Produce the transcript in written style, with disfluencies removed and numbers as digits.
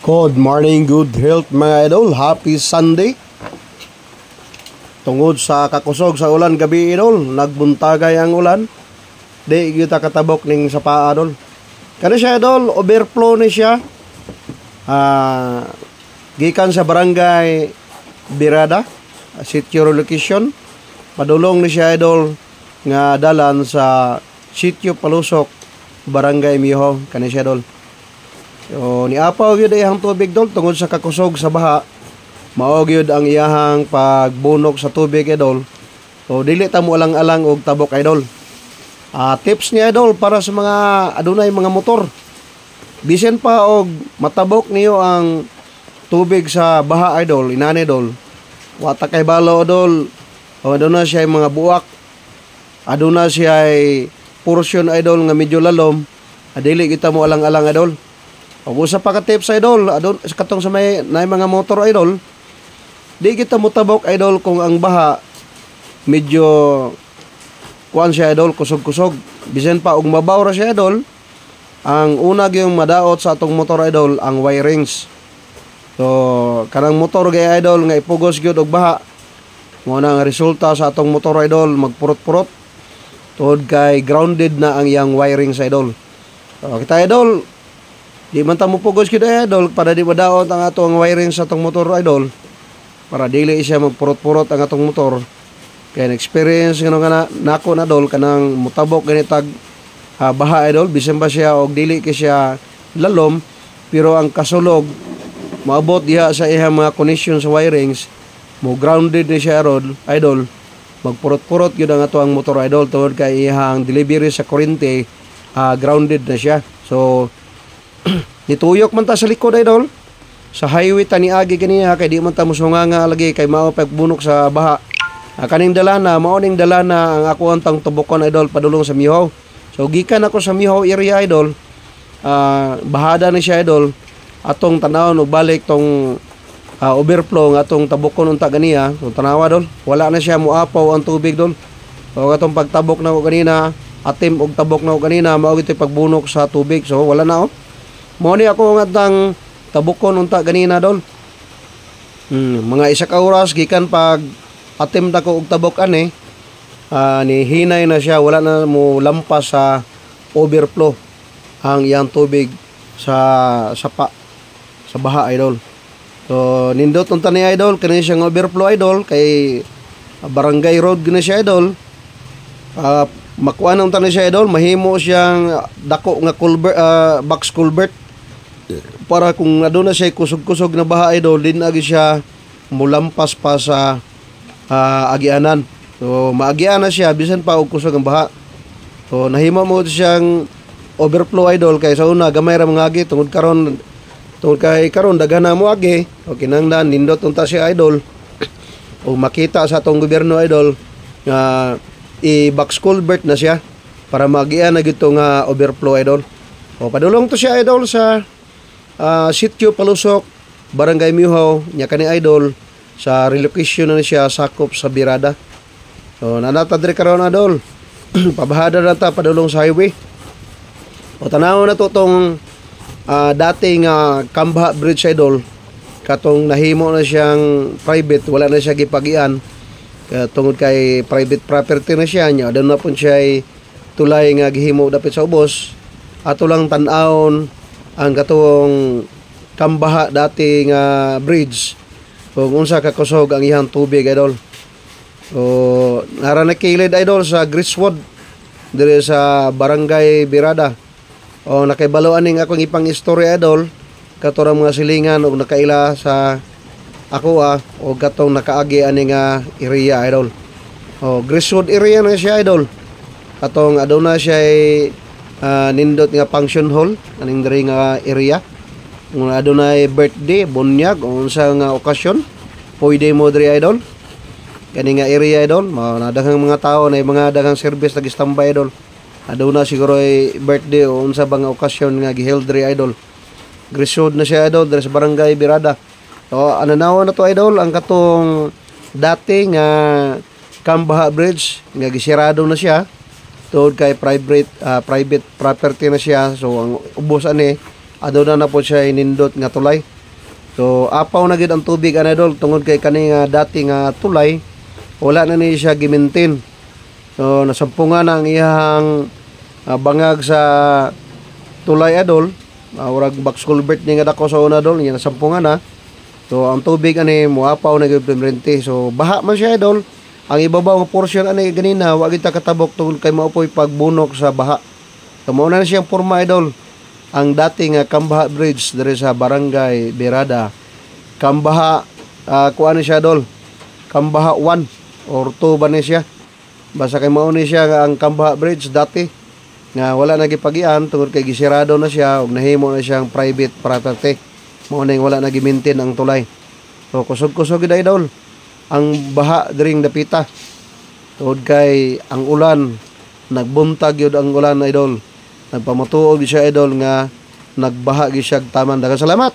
Good morning, good health mga idol. Happy Sunday. Tungod sa kakusog sa ulan gabi idol, nagbuntagay ang ulan. Di kita katabok ning sa paa idol. Kani siya idol, overflow ni siya. Gikan sa barangay Birada, sitio location. Padulong ni siya idol nga dalan sa sitio Palusok, barangay Miho. Kani siya idol. So, niapaw yun iyang tubig dol tungod sa kakusog sa baha. Mao gyud ang iyahang pagbunok sa tubig idol. So dili ta mo alang-alang og tabok idol. Tips ni idol para sa mga adunay mga motor. Bisan pa og matabok niyo ang tubig sa baha idol, inani idol. Wata kay balo idol. O aduna siya mga buwak. Aduna siya portion idol nga medyo lalom. Dili kita mo alang-alang idol. Ug usa pa ka tips idol, adun katong sa may mga motor idol, di kita mutabok idol kung ang baha medyo kuan siya idol, kusog-kusog. Bisan pa og mabaw ra siya idol, ang una gyung madaot sa atong motor idol ang wirings. So kanang motor gay idol nga ipugos gyud og baha, mo na ang resulta sa atong motor idol magpurot-purot tungod kay grounded na ang iyang wirings idol. So kita idol, di man ta mo pugos gyud idol para di madaot ang atong wiring sa atong motor idol, para dili siya magpurot-purot ang atong motor. Kaya experience ngano nga nako na idol kanang mutabok ganitag baha idol, bisan ba siya og dili kay siya lalom pero ang kasulog maabot diha sa iya mga connection sa wirings, mo grounded ni siya idol, magpurot-purot gyud ang atong motor idol tungod kay iyang delivery sa kuryente grounded na siya. So nituyok man ta sa likod idol sa highway ta niagi kaniya kay di man ta musunganga lagi kay mao pagbunok sa baha. Kaning dalana mao ning dalana ang ako antang tubokon idol padulong sa Miho. So gikan ako sa Miho area idol, bahada ni siya idol atong tanawon og balik tong overflow nga atong tabokon unta ganiya. So tanawa idol, wala na siya muapaw ang tubig idol. So atong pagtabok na ko kanina, atim og tabok na ko kanina, mao gitoy pagbunok sa tubig. So wala na mo ni ako nga tang tabukon unta ganina dol. Mga isa ka oras gikan pag atim ta ko og tabok ani, ni hinay na siya, wala na mo lampas sa overflow ang iyang tubig sa sapa sa baha idol. So nindot unta ni idol kani siyang overflow idol kay barangay road gina siya idol. Makuha na unta ni siya idol, mahimo siyang dako nga culvert, box culvert, para kung aduna siya kusog-kusog na baha idol, din agi siya mulampas pa sa agianan. So maagian na siya bisan pa og kusog ang baha. So nahimo mo siyang overflow idol kay sa una gamay ra mga agi tungod kay karon daghan na mo agi. O kinahanglan nindot unta siya idol o makita sa atong gobyerno idol nga i-box culvert na siya para maagian na gito nga overflow idol. O padulong to siya idol sa sitio Palusok, barangay Miho, nya kani idol sa relocation na siya sakop sa Birada. So nanata diri karon idol. Pabahada na ta padulong sa highway. O tanaw na to tong dating Kamba Bridge idol, katong nahimo na siyang private, wala na siya gipagian tungod kay private property na siya nya adun na pun siya tulay nga gihimo dapit sa ubos. Ato lang tan-awon ang katong Kambaha dati nga bridge kung unsa ka kusog ang iyang tubig idol. So nara nakilid idol sa Griswood dire sa barangay Birada. O nakibaloan ning akong ipang istorya idol katurang mga silingan og nakaila sa ako o katong nakaagi ani nga area idol. O Griswood area na siya idol. Katong aduna siya nindot nga function hall aning diri nga area. Kung adunay birthday, bunyag o unsa nga okasyon, pwede mo diri idol. Kani nga area idol, mao daghang mga tao na mga daghang service nag-standby idol. Aduna siguro birthday o unsa bang okasyon nga giheld diri idol. Griswood na siya idol diri sa barangay Birada. So ananawa na to idol ang katong dati nga Kambaha Bridge nga gisirado na siya tungod kay private property na siya. So ang ubos ani aduna na po siya inindot nga tulay. So apaw na gid ang tubig ana idol tungod kay kani nga dati nga tulay wala na ni siya gimintin. So nasampungan na ang iyang bangag sa tulay idol. Urag box culvert ni nga dako sa una idol, niya nasampungan na. So ang tubig ani moapaw na gyud permanente. So baha man siya idol. Ang ibabaw nga portion ani ganina wa gid ta katabok tungod kay maupoy pagbunok sa baha. So mao na siyang porma idol. Ang dating Kambaha Bridge diri sa Barangay Birada. Kambaha kuan siya idol. Kambaha 1 or 2 ba ni siya? Basta kay mao ni siya ang Kambaha Bridge dati nga wala na gipagian tungod kay gisirado na siya ug nahimo na siyang private property. Mao ning wala na gi-maintain ang tulay. So kusog-kusog gid idol ang baha diring dapita. Tungod kay ang ulan nagbuntag yun ang ulan idol. Nagpamatuog siya idol nga nagbaha gyud siya taman. Daghang salamat.